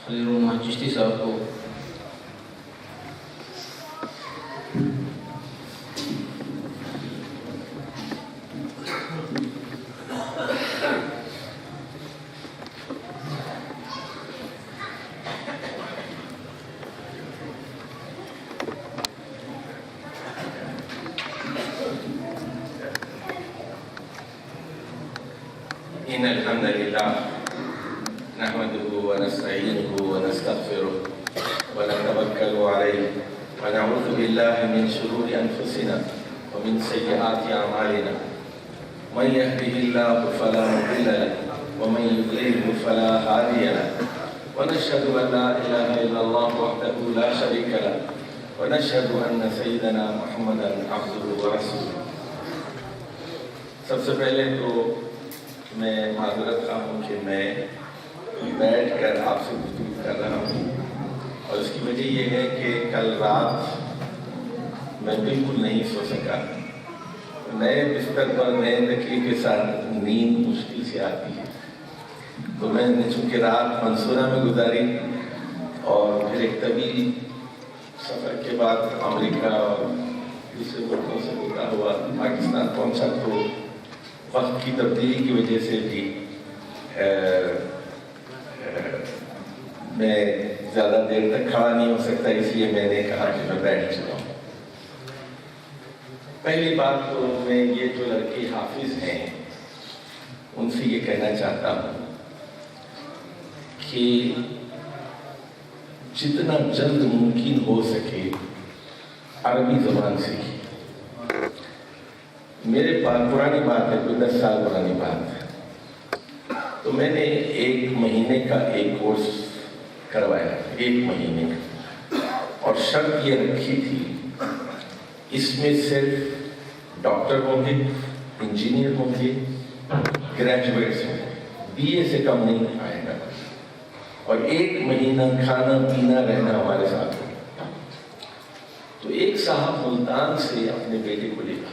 خلیل الرحمن چشتی صاحب کو إن الحمد لله نحمده ونستعينه ونستغفره ونتوكل عليه ونعوذ بالله من شرور أنفسنا ومن سيئات أعمالنا من يهده الله فلا مضل له ومن يضلل فلا هادي له ونشهد أن لا إله إلا الله وحده لا شريك له ونشهد أن سيدنا محمدا عبده ورسوله. سب سے پہلے تو میں معذرت خواہ ہوں کہ میں بیٹھ کر آپ سے گفتگو کر رہا ہوں، اور اس کی وجہ یہ ہے کہ کل رات میں بالکل نہیں سو سکا. نئے بستر پر نئے تکیے کے ساتھ نیند مشکل سے آتی ہے، تو میں نے چونکہ رات منصورہ میں گزاری اور پھر ایک طویل سفر کے بعد امریکہ اور دوسرے ملکوں سے ہوتا ہوا پاکستان پہنچا، تو وقت کی تبدیلی کی وجہ سے بھی میں زیادہ دیر تک کھڑا نہیں ہو سکتا، اس لیے میں نے کہا کہ میں بیٹھ چکا ہوں. پہلی بات تو میں یہ جو لڑکے حافظ ہیں ان سے یہ کہنا چاہتا ہوں کہ جتنا جلد ممکن ہو سکے عربی زبان سیکھیں. میرے پاس پرانی بات ہے، کوئی 10 سال پرانی بات ہے، تو میں نے 1 مہینے کا ایک کورس کروایا، 1 مہینے کا، اور شرط یہ رکھی تھی اس میں صرف ڈاکٹر ہوں گے، انجینئر ہوں گے، گریجویٹس ہوں گے، BA سے کم نہیں آئے گا، اور 1 مہینہ کھانا پینا رہنا ہمارے ساتھ ہوگا. تو ایک صاحب ملتان سے اپنے بیٹے کو لے گا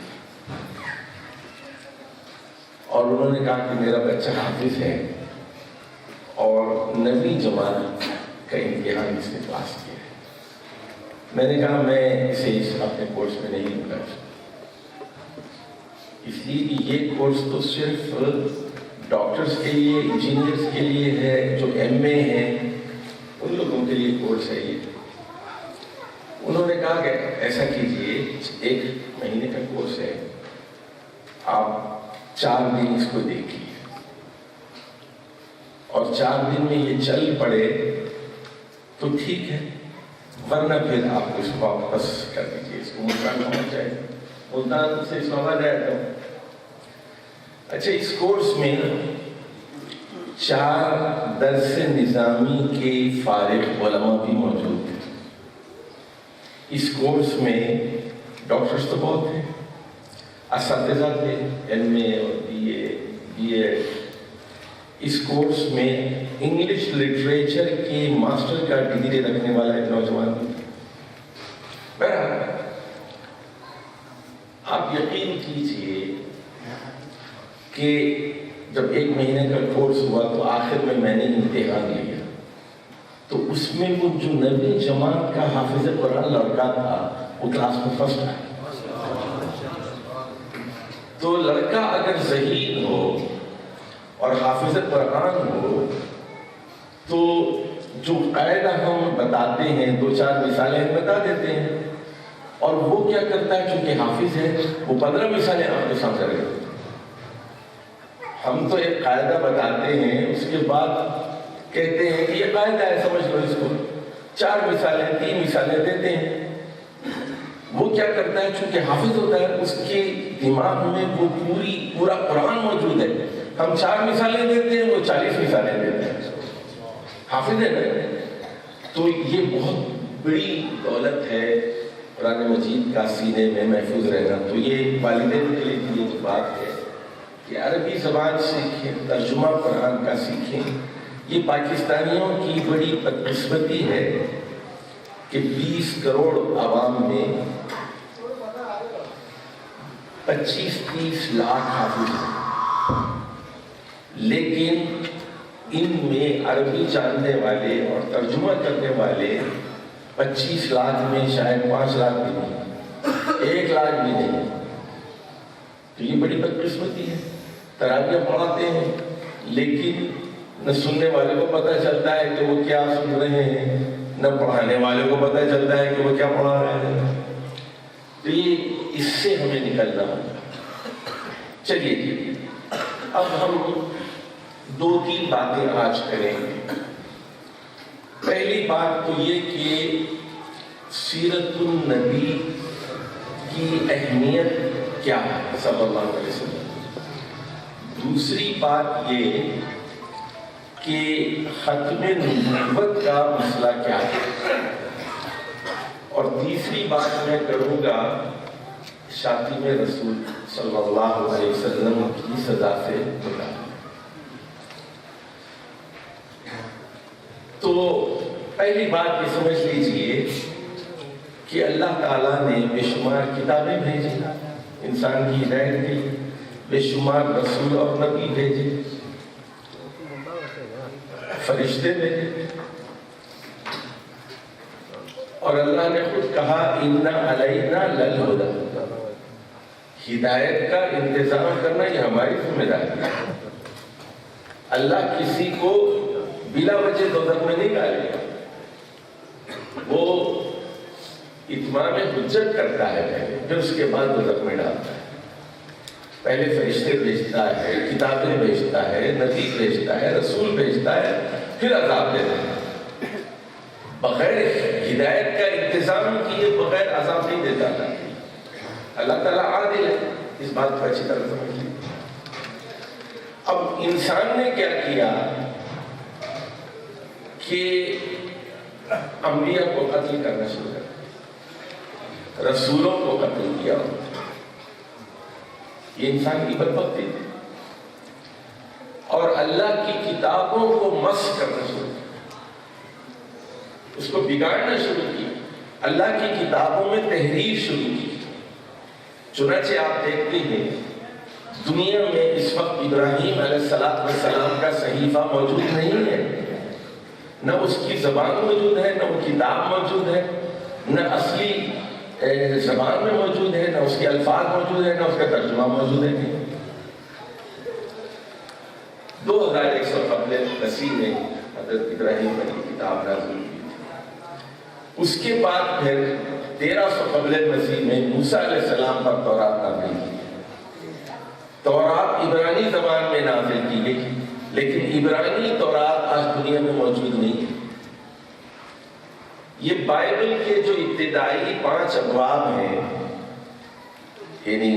اور انہوں نے کہا کہ میرا بچہ حافظ ہے اور 9ویں جماعت کا امتحان اس نے پاس کیا ہے. میں نے کہا میں اسے اپنے کورس میں نہیں لوں گا، اس لیے کہ یہ کورس تو صرف ڈاکٹرز کے لیے، انجینئرز کے لیے ہے، جو MA ہیں ان لوگوں کے لیے کورس ہے یہ. انہوں نے کہا کہ ایسا کیجئے، 1 مہینے کا کورس ہے، آپ 4 دن اس کو دیکھیے اور 4 دن میں یہ چل پڑے تو ٹھیک ہے، ورنہ پھر آپ اس کو واپس کر دیجیے، اس کو ملتان ہونا چاہیے، ملتان سے اسلام آباد جاتا ہوں. اچھا، اس کورس میں 4 درس نظامی کے فارغ علماء بھی موجود تھے. اس کورس میں ڈاکٹرز تو بہت ہیں، اساتذہ تھے، MA اور BA BEd. اس کورس میں انگلش لٹریچر کے ماسٹر کا ڈگری رکھنے والا ایک نوجوان بھی تھا. بہرحال آپ یقین کیجئے کہ جب 1 مہینے کا کورس ہوا تو آخر میں نے امتحان لیا، تو اس میں وہ جو 9ویں جماعت کا حافظ قرآن لڑکا تھا وہ کلاس میں فرسٹ آیا. تو لڑکا اگر ذہین ہو اور حافظ قرآن ہو تو جو قاعدہ ہم بتاتے ہیں 2-4 مثالیں بتا دیتے ہیں، اور وہ کیا کرتا ہے چونکہ حافظ ہے وہ 15 مثالیں آپ کے سامنے رکھتے ہیں. ہم تو ایک قاعدہ بتاتے ہیں، اس کے بعد کہتے ہیں کہ یہ قاعدہ ہے سمجھ لو اس کو، 4 مثالیں 3 مثالیں دیتے ہیں. وہ کیا کرتا ہے چونکہ حافظ ہوتا ہے، اس کے دماغ میں وہ پورا قرآن موجود ہے. ہم 4 مثالیں دیتے ہیں، وہ 40 مثالیں دیتے ہیں. حافظ ہے نا. تو یہ بہت بڑی دولت ہے قرآن مجید کا سینے میں محفوظ رہنا. تو یہ والدین کے لیے یہ بات ہے کہ عربی زبان سیکھیں، ترجمہ قرآن کا سیکھیں. یہ پاکستانیوں کی بڑی بدقسمتی ہے کہ 20 کروڑ عوام میں 25-30 لاکھ حافظ ہیں، لیکن ان میں عربی جاننے والے اور ترجمہ کرنے والے 25 لاکھ میں شاید 5 لاکھ بھی نہیں، 1 لاکھ بھی نہیں. تو یہ بڑی بدقسمتی ہے. تراویح پڑھاتے ہیں لیکن نہ سننے والے کو پتہ چلتا ہے کہ وہ کیا سن رہے ہیں، نہ پڑھانے والے کو پتہ چلتا ہے کہ وہ کیا پڑھا رہے ہیں. تو یہ اس سے ہمیں نکلنا ہوگا. چلیے اب ہم 2-3 باتیں آج کریں گے. پہلی بات تو یہ کہ سیرت النبی کی اہمیت کیا ہے صلی اللہ علیہ وسلم. دوسری بات یہ کہ ختم نبوت کا مسئلہ کیا ہے. اور تیسری بات میں کروں گا شاتم رسول صلی اللہ علیہ وسلم کی سزا سے متعلق. تو پہلی بات یہ سمجھ لیجئے کہ اللہ تعالیٰ نے بے شمار کتابیں بھیجی انسان کی ہدایت کے لیے، بے شمار رسول اور نبی بھیجے، فرشتے بھیجے، اور اللہ نے خود کہا اِنَّ عَلَيْنَا لَلْهُدَىٰ، ہدایت کا انتظام کرنا یہ ہماری ذمہ داری ہے. اللہ کسی کو بلا وجہ دوزخ میں نہیں ڈالے گا. وہ اتمام حجت کرتا ہے پہلے، پھر اس کے بعد دوزخ میں ڈالتا ہے. پہلے فرشتے بھیجتا ہے، کتابیں بھیجتا ہے، نبی بھیجتا ہے، رسول بھیجتا ہے، پھر عذاب دیتا ہے. بغیر ہدایت کا انتظام کیے بغیر عذاب نہیں دیتا تھا. اللہ تعالیٰ عادل ہے، اس بات کو اچھی طرح سمجھ لیجیے. اب انسان نے کیا کیا کہ انبیاء کو قتل کرنا شروع کر، رسولوں کو قتل کیا. یہ انسان کی بدبختی تھی. اور اللہ کی کتابوں کو مسخ کرنا شروع کیا، اس کو بگاڑنا شروع کیا. اللہ کی کتابوں میں تحریف شروع کی. چنانچہ آپ دیکھتے ہیں دنیا میں اس وقت ابراہیم علیہ السلام کا صحیفہ موجود نہیں ہے. نہ اس کی زبان موجود ہے، نہ وہ کتاب موجود ہے، نہ اصلی زبان میں موجود ہے، نہ اس کے الفاظ موجود ہے، نہ اس کا ترجمہ موجود ہے. 2100 قبل مسیح میں حضرت ابراہیم علیہ کتاب نازل کی. اس کے بعد پھر 1300 قبل مسیح میں موسیٰ علیہ السلام پر تورات نازل کی. تورات عبرانی زبان میں نازل کی گئی، لیکن عبرانی تورات آج دنیا میں موجود نہیں ہے. یہ بائبل کے جو ابتدائی 5 ابواب ہیں، یعنی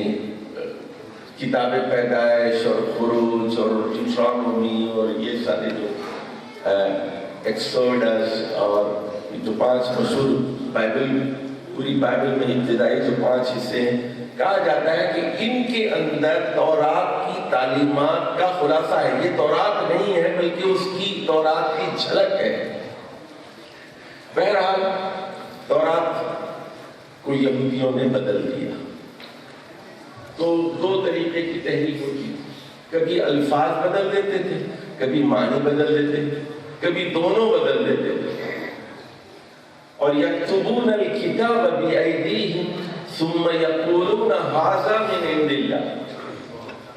کتاب پیدائش اور خروج اور ڈیوٹرانومی اور یہ سارے جو ایکسوڈس اور جو 5 مشہور بائبل، پوری بائبل میں ابتدائی جو 5 حصے ہیں، کہا جاتا ہے کہ ان کے اندر تورات کی تعلیمات کا خلاصہ ہے. یہ تورات نہیں ہے بلکہ اس کی تورات کی جھلک ہے. بہرحال تورات کو یہودیوں نے بدل دیا. تو 2 طریقے کی تحریف ہوتی تھی. کبھی الفاظ بدل دیتے تھے، کبھی معنی بدل دیتے تھے، کبھی دونوں بدل دیتے تھے. اور یکتبون الکتاب بأیدیہم ثم یقولون ھذا من عند اللہ،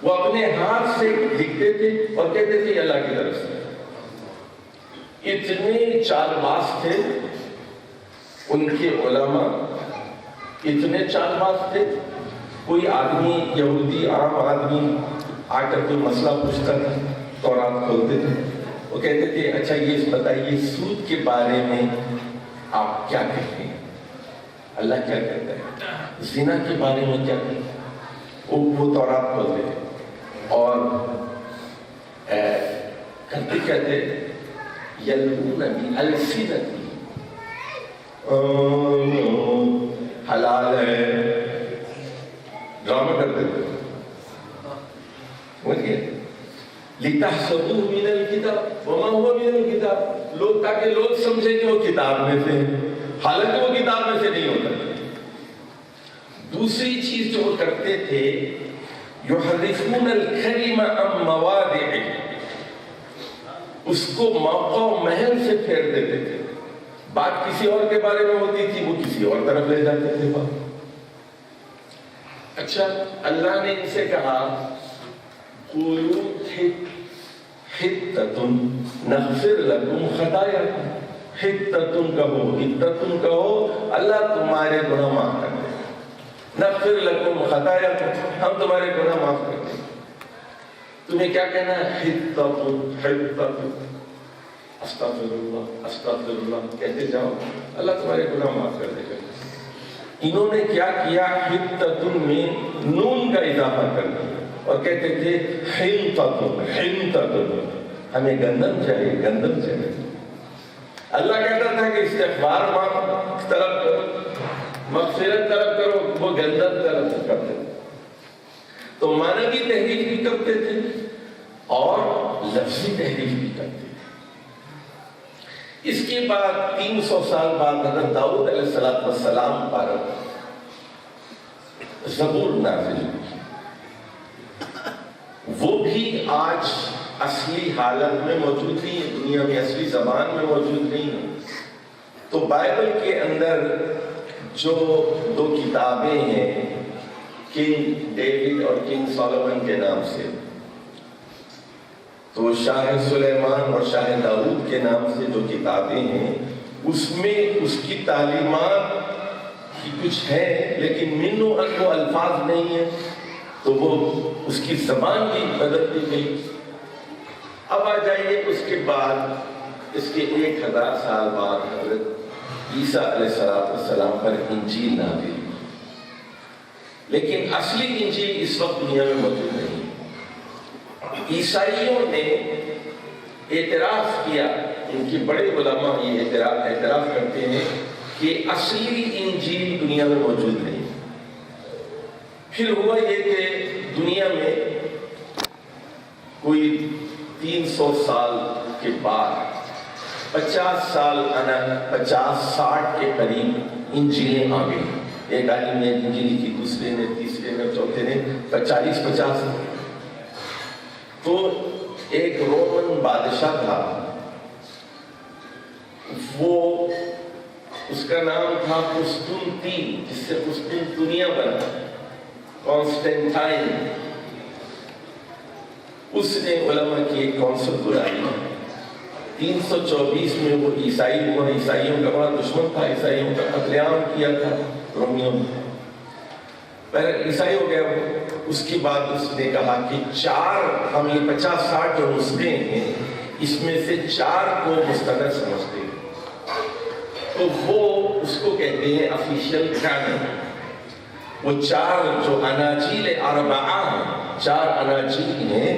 وہ اپنے ہاتھ سے لکھتے تھے اور کہتے تھے اللہ کی طرف سے. اتنے چال باز تھے ان کے علماء، اتنے چال باز تھے. کوئی آدمی یہودی عام آدمی آ کر کوئی مسئلہ پوچھتا تھا، تورات کھولتے تھے، وہ کہتے تھے اچھا یہ بتائیے سود کے بارے میں آپ کیا کہتے ہیں، اللہ کیا کہتا ہے، زنا کے بارے میں کیا کہتے ہیں. وہ تورات کھولتے تھے اور کہتے کہتے یلون بألسنتہم، حلال ہے، ڈرامہ کرتے تھے. لِتَحْسَبُوهُ مِنَ الْكِتَابِ وَمَا هُوَ مِنَ الْكِتَابِ، لوگ تاکہ لوگ سمجھیں کہ وہ کتاب میں سے، حالانکہ وہ کتاب میں سے نہیں ہوتا. دوسری چیز جو وہ کرتے تھے يُحَرِّفُونَ الْكَلِمَ عَن مَّوَاضِعِهِ، اس کو موقع و محل سے پھیر دیتے تھے. بات کسی اور کے بارے میں ہوتی تھی، وہ کسی اور طرف لے جاتے تھے بات. اچھا، اللہ نے ان سے کہا قولوا حطۃ نغفر لکم خطایاکم. حطۃ کہو، حطۃ کہو، اللہ تمہارے گناہ معاف کر دے. نغفر لکم خطایاکم، ہم تمہارے گناہ معاف کر دیں. تمہیں کیا کہنا ہے؟ حطۃ حطۃ، استغفر اللہ استغفر اللہ کہتے جاؤ، اللہ تمہارے گناہ معاف کر دے گا. انہوں نے کیا کیا؟ حطۃ میں نون کا اضافہ کر دیا اور کہتے تھے حنطۃ حنطۃ، ہمیں گندم چاہیے گندم چاہیے. اللہ کہتا تھا کہ استغفار طلب کرو، مغفرت طلب کرو، وہ گندم طلب کرتے تھے. تو معنوی تحریف بھی کرتے تھے اور لفظی تحریف بھی کرتے تھے. اس کے بعد 300 سال بعد حضرت داؤد علیہ السلام پر زبور نازل ہوئی. وہ بھی آج اصلی حالت میں موجود نہیں ہے، دنیا میں اصلی زبان میں موجود نہیں ہے. تو بائبل کے اندر جو 2 کتابیں ہیں، کنگ ڈیوڈ اور کنگ سولومن کے نام سے، تو شاہ سلیمان اور شاہ داؤد کے نام سے جو کتابیں ہیں، اس میں اس کی تعلیمات کی کچھ ہے لیکن منو انو الفاظ نہیں ہے، تو وہ اس کی زبان بھی بدل دی گئی. اب آ جائیے اس کے بعد، اس کے 1000 سال بعد حضرت عیسیٰ علیہ السلام پر انجیل نازل ہوئی. لیکن اصلی انجیل اس وقت دنیا میں موجود نہیں. عیسائیوں نے اعتراف کیا، ان کے بڑے علماء یہ اعتراف کرتے ہیں کہ اصلی انجیل دنیا میں موجود نہیں. پھر ہوا یہ کہ دنیا میں کوئی 300 سال کے بعد 50-60 کے قریب انجیلیں آ گئی. ایک عالم نے انجیل لکھی، دوسرے نے، تیسرے نے، چوتھے نے، 40-50. تو ایک رومن بادشاہ تھا، وہ اس کا نام تھا قسطنطین، جس سے قسطنطنیہ بنا، کانسٹینٹائن. اس نے علماء کی ایک کونسل بلائی. 324 میں وہ عیسائی ہوا. عیسائیوں کا بڑا دشمن تھا، عیسائیوں کا قتل عام کیا تھا رومیوں نے. پہلے عیسائی ہو گیا. اس کے بعد اس نے کہا کہ 4 ہم یہ 50-60 جو نسخے ہیں، اس میں سے 4 کو مستند سمجھتے ہیں. تو وہ اس کو کہتے ہیں آفیشیل کانن. وہ 4 جو اناجیل اربعہ ہیں، 4 اناجیل ہیں،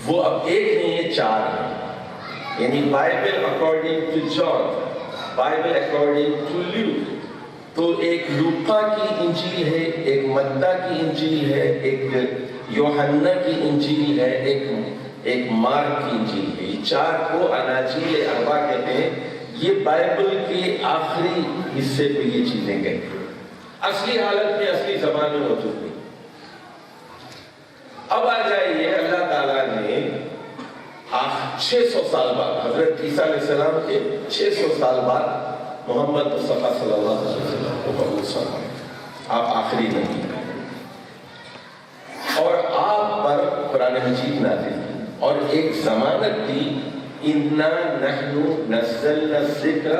وہ اب ایک نہیں ہے، 4 ہیں. یعنی Bible according to John, Bible according to Luke. تو ایک لوقا کی انجیل ہے، ایک متی کی انجیل ہے، ایک یوحنا کی انجیل ہے، ایک مارک کی انجیل ہے. یہ 4 کو اناجیل اربعہ کہتے ہیں. یہ بائبل کے آخری حصے پہ یہ چیزیں کہتے ہیں. اصلی حالت میں، اصلی زبان میں موجود نہیں. اب آ جائیے، اللہ تعالیٰ نے 600 سال بعد، حضرت عیسیٰ علیہ السلام کے 600 سال بعد محمد مصطفیٰ صلی اللہ علیہ وسلم کو مبعوث فرمایا. آپ آخری نبی ہیں اور آپ پر قرآن مجید نازل کی اور ایک ضمانت دی، اِنَّا نَحْنُ نَزَّلْنَا الذِّكْرَ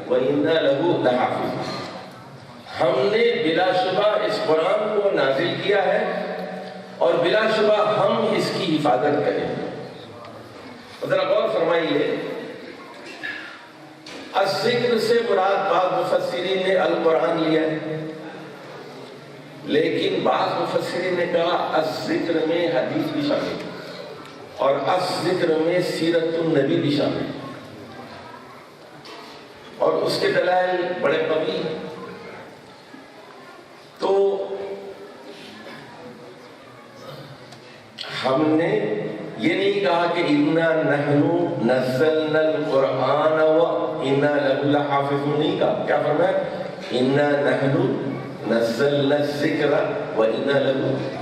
وَإِنَّا لَهُ لَحَافِظُونَ. ہم نے بلا شبہ اس قرآن کو نازل کیا ہے اور بلا شبہ ہم اس کی حفاظت کریں گے. ذرا غور فرمائیے، الذکر سے مراد بعض مفسرین نے القرآن لیا ہے، لیکن بعض مفسرین نے کہا الذکر میں حدیث بھی شامل ہے اور الذکر میں سیرت النبی بھی شامل ہے. اور اس کے دلائل بڑے قوی ہیں. تو ہم نے یہ نہیں کہا کہ اِنَّا نَحْنُ نَزَّلْنَا الْقُرْآنَ وَإِنَّا لَهُ لَحَافِظُونَ. نہیں کہا، کیا فرمایا؟ اِنَّا نَحْنُ نَزَّلْنَا الذِّكْرَ وَإِنَّا لَهُ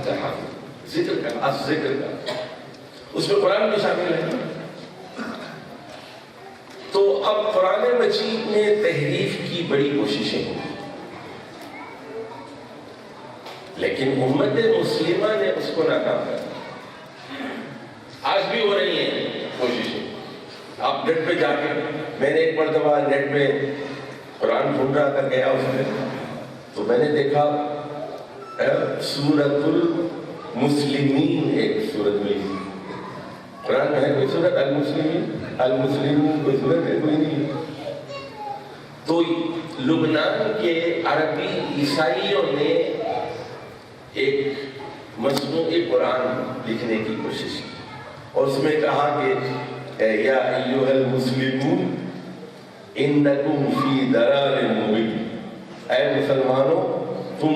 لَحَافِظُونَ. ذکر کا، الذکر کا، اس میں قرآن بھی شامل ہے. اب قرآن مجید میں تحریف کی بڑی کوششیں ہوئی، لیکن امت مسلمہ نے اس کو ناکام کر دیا۔ آج بھی ہو رہی ہیں کوششیں۔ آپ نیٹ پہ جا کے، میں نے ایک مرتبہ نیٹ پہ قرآن ڈھونڈ رہا کر گیا اس میں، تو میں نے دیکھا سورۃ المسلمین ایک سورت ملی۔ قرآن میں ہے کوئی سورت المسلمین کوئی سورت ہے؟ کوئی نہیں۔ تو لبنان کے عربی عیسائیوں نے ایک مصنوع قرآن لکھنے کی کوشش کی، اور اس میں کہا کہ یا ایھا المسلمون انکم فی ضلال مبین، اے مسلمانوں تم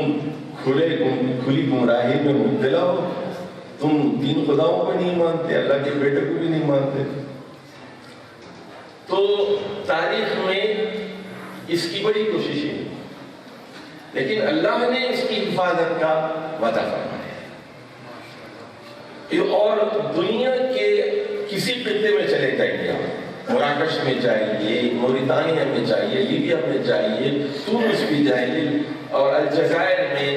کھلی گمراہی میں مبتلا ہو، تم تین خداؤں کو نہیں مانتے، اللہ کے بیٹے کو بھی نہیں مانتے۔ تو تاریخ میں اس کی بڑی کوششیں ہیں، لیکن اللہ نے اس کی حفاظت کا وعدہ فرمایا ہے۔ اور دنیا کے کسی خطے میں چلے جائیے آپ، مراکش میں جائیے، موریتانیہ میں جائیے، لیبیا میں جائیے، تونس بھی جائیے، اور الجزائر میں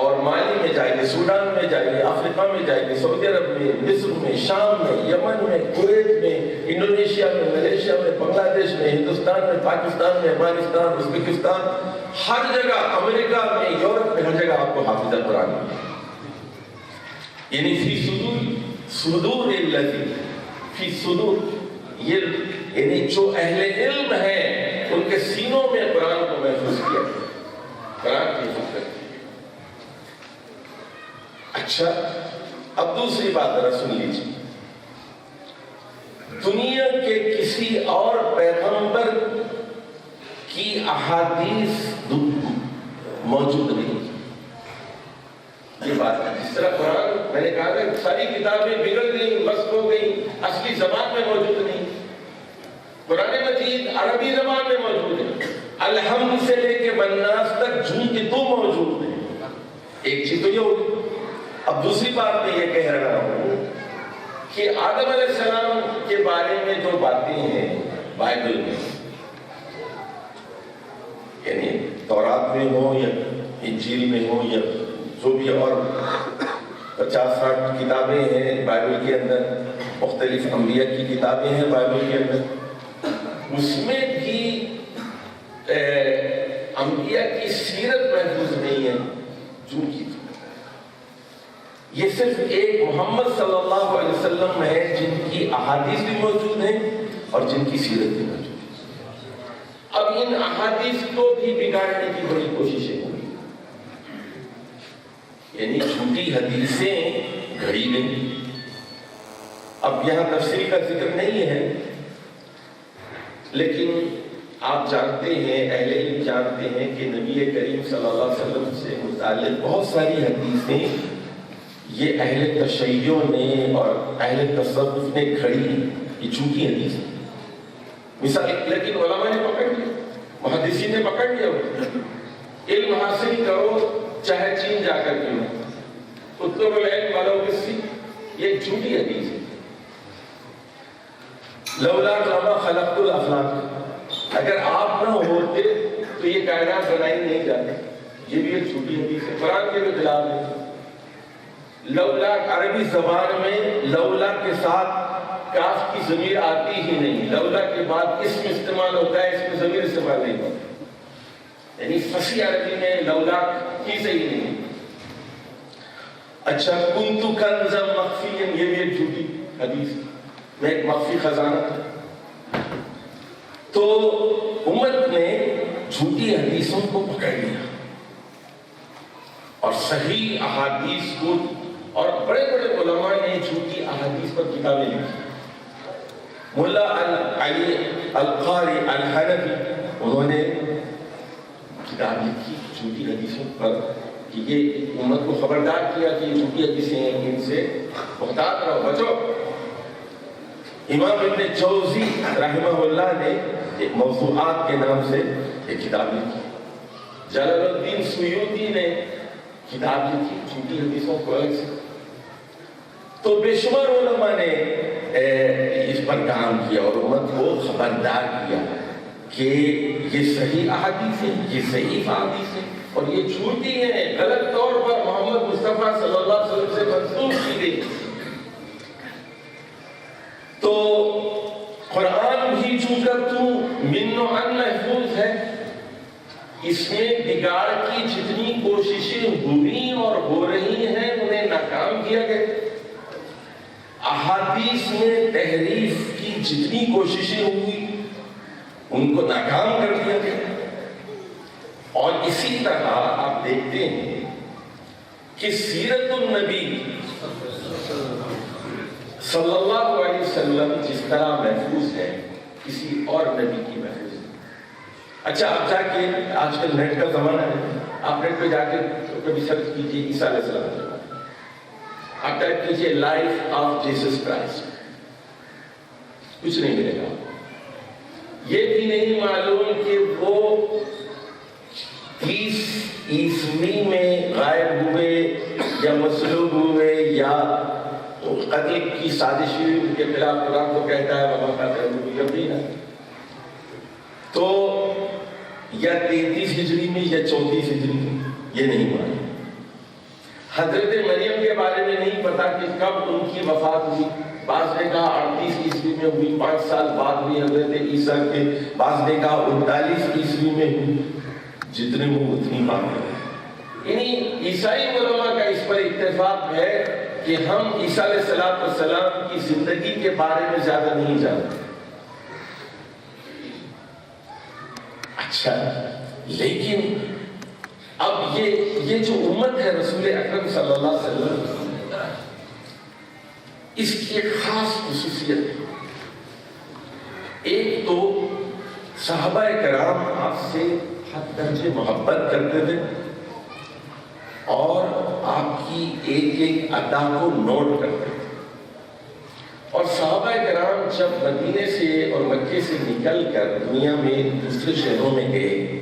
اور مالی میں جائیے، سوڈان میں جائیے، افریقہ میں جائیے، سعودی عرب میں، مصر میں، شام میں، یمن میں، کویت میں، انڈونیشیا میں، ملیشیا میں، بنگلہ دیش میں، ہندوستان میں، پاکستان میں، افغانستان، ازبکستان، ہر جگہ، امریکہ میں، یورپ میں، ہر جگہ آپ کو حافظ قرآن ملے، یعنی فی صدور الذی فی صدور، یہ یعنی جو اہل علم ہیں ان کے سینوں میں قرآن کو محفوظ کیا، قرآن کی حفاظت کی۔ اچھا، اب دوسری بات ذرا سن لیجیے، دنیا کے کسی اور پیغمبر کی احادیث موجود نہیں۔ یہ بات ہے، جس طرح قرآن میں نے کہا کہ ساری کتابیں بگڑ گئی، مسخ ہو گئی، اصلی زبان میں موجود نہیں۔ قرآن مجید عربی زبان میں موجود ہے، الحمد سے لے کے والناس تک جون کی دو موجود ہیں۔ ایک چیز تو یہ ہوگی۔ اب دوسری بات میں یہ کہہ رہا ہوں کہ آدم علیہ السلام کے بارے میں جو باتیں ہیں بائبل میں، یعنی تورات میں ہو یا انجیل میں ہو یا جو بھی اور 50-60 کتابیں ہیں بائبل کے اندر، مختلف انبیاء کی کتابیں ہیں بائبل کے اندر، اس میں بھی انبیاء کی سیرت محفوظ نہیں ہے جو کی۔ یہ صرف ایک محمد صلی اللہ علیہ وسلم ہے جن کی احادیث بھی موجود ہیں اور جن کی سیرت بھی موجود ہے۔ اب ان احادیث کو بھی بگاڑنے کی بڑی کوششیں ہوئی، یعنی جھوٹی حدیثیں گھڑی گئی۔ اب یہاں تفسیر کا ذکر نہیں ہے، لیکن آپ جانتے ہیں، اہل علم جانتے ہیں کہ نبی کریم صلی اللہ علیہ وسلم سے متعلق بہت ساری حدیثیں یہ اہل تشیع نے اور اہل تصوف نے کھڑی، یہ جھوٹی حدیث ہے۔ مثال، لیکن علماء نے پکڑ لیا، محدثین نے پکڑ لیا، علم حاصل کرو چاہے چین جا کر کیوں، اطلب العلم ولو بالسین، یہ جھوٹی حدیث ہے۔ لولا لما خلقت الافلاک، اگر آپ نہ ہوتے تو یہ کائنات بنائی نہیں جاتی، یہ بھی ایک جھوٹی حدیث ہے، قرآن کے بھی خلاف ہے۔ لولا عربی زبان میں لولا کے ساتھ کاف کی ضمیر آتی ہی نہیں، لولا کے بعد اسم استعمال ہوتا ہے، اس میں ضمیر استعمال نہیں ہوتا، یعنی فصیح عربی میں لولا کی صحیح نہیں۔ اچھا، کنت کنزا مخفیا، یہ بھی ایک جھوٹی حدیث، میں ایک مخفی خزانہ تھا۔ تو امت نے جھوٹی حدیثوں کو پکڑ لیا اور صحیح احادیث کو، اور بڑے بڑے علماء نے جھوٹی احادیث پر کتابیں لکھی۔ ملا علی القاری الحنفی، انہوں نے کتاب لکھی جھوٹی حدیثوں پر، کہ یہ امت کو خبردار کیا کہ یہ جھوٹی حدیثیں ہیں، ان سے محتاط رہو، بچو۔ امام ابن جوزی رحمہ اللہ نے ایک موضوعات کے نام سے ایک کتاب لکھی۔ جلال الدین سیوطی نے کتاب لکھی جھوٹی حدیثوں کو الگ سے۔ تو بے شمار علماء نے اس پر کام کیا اور امت کو خبردار کیا کہ یہ صحیح احادیث ہیں، یہ صحیح احادیث ہیں اور یہ جھوٹی ہیں، غلط طور پر محمد مصطفیٰ صلی اللہ علیہ وسلم سے منسوخ کی گئی۔ تو قرآن بھی چونکہ تو من و عن محفوظ ہے، اس میں بگاڑ کی جتنی کوششیں ہوئی اور ہو رہی ہیں انہیں ناکام کیا گیا، احادیث میں تحریف کی جتنی کوششیں ہوئی ان کو ناکام کر دیا گیا۔ اور اسی طرح آپ دیکھتے ہیں کہ سیرت النبی صلی اللہ علیہ وسلم جس طرح محفوظ ہے کسی اور نبی کی محفوظ ہے۔ اچھا آپ جا کے، آج کل نیٹ کا زمانہ ہے، آپ نیٹ پہ جا کے کبھی سرچ کیجئے عیسیٰ علیہ السلام، آپ ٹائپ کیجئے لائف آف جیسس کرائسٹ، کچھ نہیں ملے گا۔ یہ بھی نہیں معلوم کہ وہ 30 عیسوی میں غائب ہوئے یا مصلوب ہوئے یا قتل کی سازش ہوئی ان کے خلاف۔ قرآن کو کہتا ہے وما قتلوہ یقینا، تو یا 33 ہجری میں یا 34 ہجری میں، یہ نہیں معلوم۔ حضرت مریم کے بارے میں نہیں پتا کہ کب ان کی وفات ہوئی، بعض نے کہا 38 عیسوی میں ہوئی، 5 سال بعد ہوئی حضرت عیسیٰ کے، بعض نے کہا 39 عیسوی میں ہوئی، جتنے وہ اتنی بات ہے۔ یعنی عیسائی علماء کا اس پر اتفاق ہے کہ ہم عیسیٰ علیہ السلام کی زندگی کے بارے میں زیادہ نہیں جانتے۔ اچھا، لیکن اب یہ جو امت ہے رسول اکرم صلی اللہ علیہ وسلم، اس کی ایک خاص خصوصیت ہے۔ ایک تو صحابہ کرام آپ سے حد درجے محبت کرتے تھے اور آپ کی ایک ایک ادا کو نوٹ کرتے تھے۔ اور صحابہ کرام جب مدینے سے اور مکے سے نکل کر دنیا میں دوسرے شہروں میں گئے،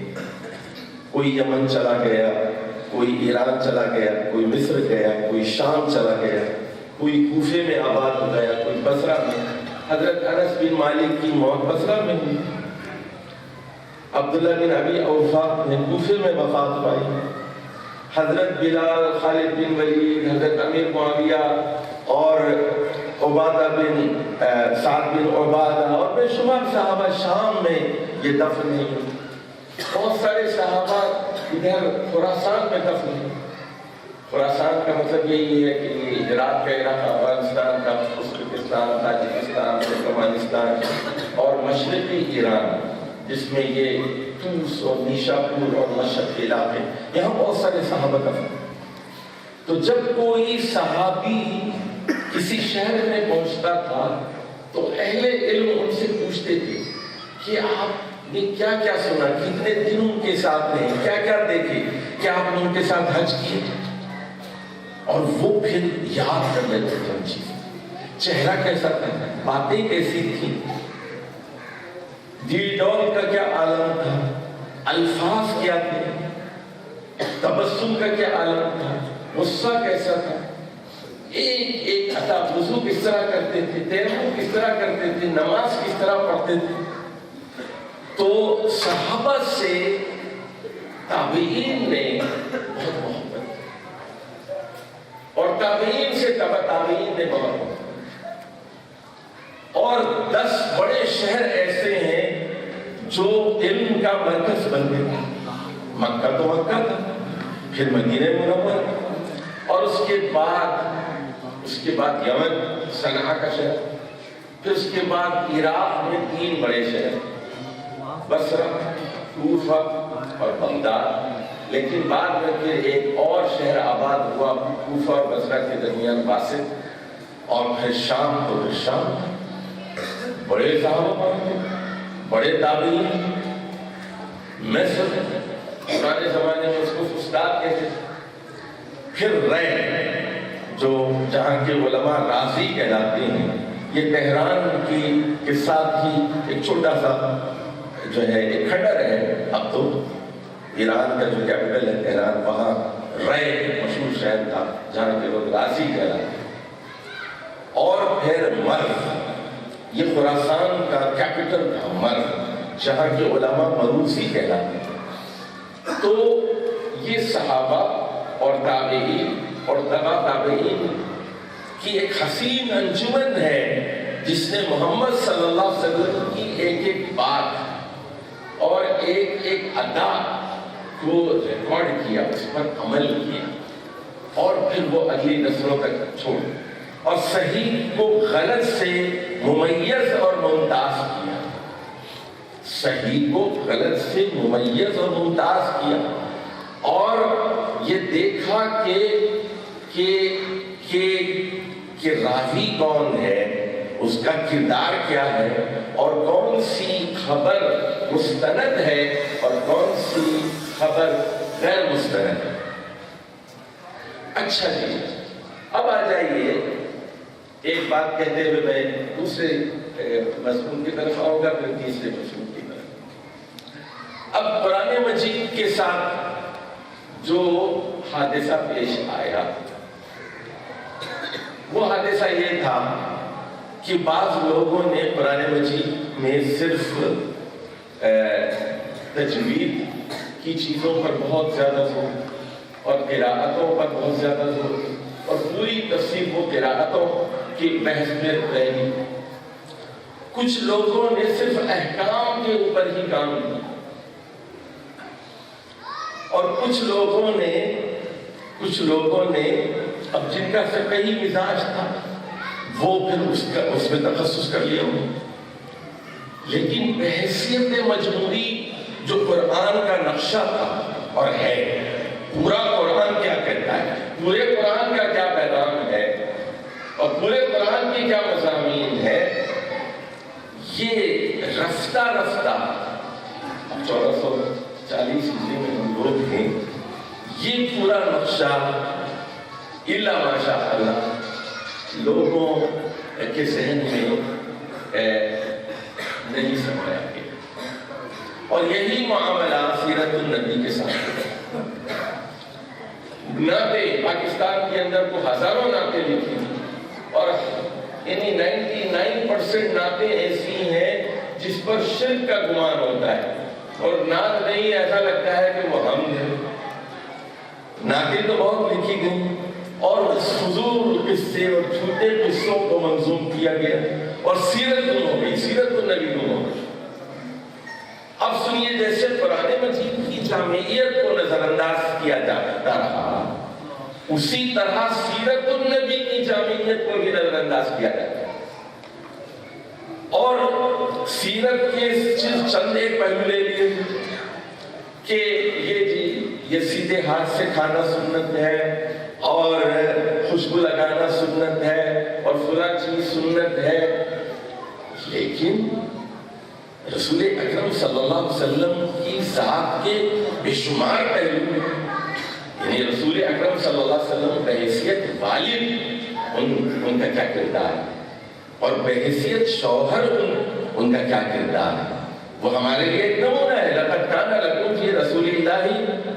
کوئی یمن چلا گیا، کوئی ایران چلا گیا، کوئی مصر گیا، کوئی شام چلا گیا، کوئی کوفے میں آباد ہو گیا، کوئی بصرہ میں۔ حضرت انس بن مالک کی موت بصرہ میں ہوئی، عبداللہ بن ابی اوفا نے کوفے میں وفات پائی، حضرت بلال، خالد بن ولید، حضرت امیر معاویہ اور عبادہ بن سعد بن عبادہ اور بے شمار صحابہ شام میں یہ دفن ہیں۔ بہت سارے صحابہ ادھر خراسان میں دفن ہیں۔ خراسان کا مطلب یہی ہے کہ یہ عراق کا علاقہ، افغانستان کا ازبکستان، تاجکستان، ترکمانستان اور مشرقی ایران جس میں یہ توس اور نیشاپور اور مشرق کے علاقے، یہاں بہت سارے صحابہ دفن ہیں۔ تو جب کوئی صحابی کسی شہر میں پہنچتا تھا تو اہل علم ان سے پوچھتے تھے کہ آپ نے کیا کیا سنا، کتنے دن ان کے ساتھ رہے، کیا کیا دیکھے، کیا آپ نے ان کے ساتھ حج کیے، اور وہ پھر یاد کر لیتے تھے ان چیزیں، چہرہ کیسا تھا، باتیں کیسی تھیں، دل ڈول کا کیا عالم تھا، الفاظ کیا تھے، تبسم کا کیا عالم تھا، غصہ کیسا تھا، ایک ایک عطا، وضو کس طرح کرتے تھے، تیمم کس طرح کرتے تھے، نماز کس طرح پڑھتے تھے۔ تو صحابہ سے تابعین نے بہت محبت، اور تابعین سے تبع تابعین نے بہت محبت، اور 10 بڑے شہر ایسے ہیں جو علم کا مرکز بن گئے۔ مکہ تو مکہ تھا، پھر مدینہ منورہ، اور اس کے بعد یمن صنعاء کا شہر، پھر اس کے بعد عراق میں 3 بڑے شہر، بصرہ، کوفہ اور بغداد، لیکن بعد میں پھر ایک اور شہر آباد ہوا کوفہ اور بصرہ کے درمیان، واسط، اور پھر شام، تو پھر شام بڑے صحابہ، بڑے تابعین، مصر پرانے زمانے میں اس کو فسطاط کہتے تھے، پھر رے جو جہاں کے علماء راضی کہلاتے ہیں، یہ تہران کے ساتھ ہی ایک چھوٹا سا جو ہے ایک کھنڈر ہے، اب تو ایران کا جو کیپٹل ہے تہران، وہاں رے مشہور شہر تھا جہاں کے لوگ راضی کہلاتے ہیں، اور پھر مرو یہ خراسان کا کیپٹل تھا مرو، جہاں کے علماء مروزی کہلاتے ہیں۔ تو یہ صحابہ اور تابعین اور تبع تابعین کی ایک حسین انجمن ہے جس نے محمد صلی اللہ علیہ وسلم کی ایک ایک بات اور ایک ایک ادا کو ریکارڈ کیا، اس پر عمل کیا اور پھر وہ اگلی نسلوں تک چھوڑ، اور صحیح کو غلط سے ممیز اور ممتاز کیا، صحیح کو غلط سے ممیز اور ممتاز کیا، اور یہ دیکھا کہ راوی کون ہے، اس کا کردار کیا ہے، اور کون سی خبر مستند ہے اور کون سی خبر غیر مستند ہے۔ اچھا جی، اب آ جائیے، ایک بات کہتے ہوئے میں دوسرے مضمون کی طرف آؤں گا، پھر تیسرے مضمون کی طرف۔ اب قرآن مجید کے ساتھ جو حادثہ پیش آیا وہ حادثہ یہ تھا کہ بعض لوگوں نے قرآن مجید میں صرف تجوید کی چیزوں پر بہت زیادہ زور اور قراءتوں پر بہت زیادہ زور، اور پوری تفسیر وہ قراءتوں کی بحث میں رہی۔ کچھ لوگوں نے صرف احکام کے اوپر ہی کام کیا، اور کچھ لوگوں نے اب جن کا فقہی مزاج تھا وہ پھر اس میں تخصص کر لیا۔ لیکن بحیثیت مجموعی جو قرآن کا نقشہ تھا اور ہے، پورا قرآن کیا کہتا ہے، پورے قرآن کا کیا پیغام ہے اور پورے قرآن کی کیا مضامین ہے، یہ رفتہ 1440 ہجری میں ہم لوگ ہیں، یہ پورا نقشہ الا ماشاء اللہ لوگوں کے ذہن میں نہیں سمایا گیا، اور یہی معاملہ سیرت النبی کے ساتھ۔ نعتیں پاکستان کے اندر کو ہزاروں نعتیں لکھی، اور یعنی 99% نعتیں ایسی ہیں جس پر شرک کا گمان ہوتا ہے، اور نعت نہیں ایسا لگتا ہے کہ وہ حمد ہے۔ نعتیں تو بہت لکھی گئی، اور فضول قصے اور چھوٹے قصوں کو منظوم کیا گیا، اور سیرت گم ہو گئی، سیرت النبی گم ہو گئی۔ اب سنیے، جیسے قرآن مجید کی جامعیت کو نظر انداز کیا جاتا رہا، اسی طرح سیرت النبی کی جامعیت کو بھی نظر انداز کیا جاتا ہے، اور سیرت کے چند ایک پہلو لے لیے کہ یہ سیدھے ہاتھ سے کھانا سنت ہے، اور خوشبو لگانا سنت ہے، اور فلاں چیز سنت ہے، لیکن رسول اکرم صلی اللہ علیہ وسلم کی ذات کے بے شمار پہلو ہیں، یعنی رسول اکرم صلی اللہ علیہ وسلم بحیثیت والد ان کا کیا کردار ہے، اور بحیثیت شوہر ان کا کیا کردار ہے، وہ ہمارے لیے ایک نمونہ ہے۔ لقد کان لکم فی رسول اللہ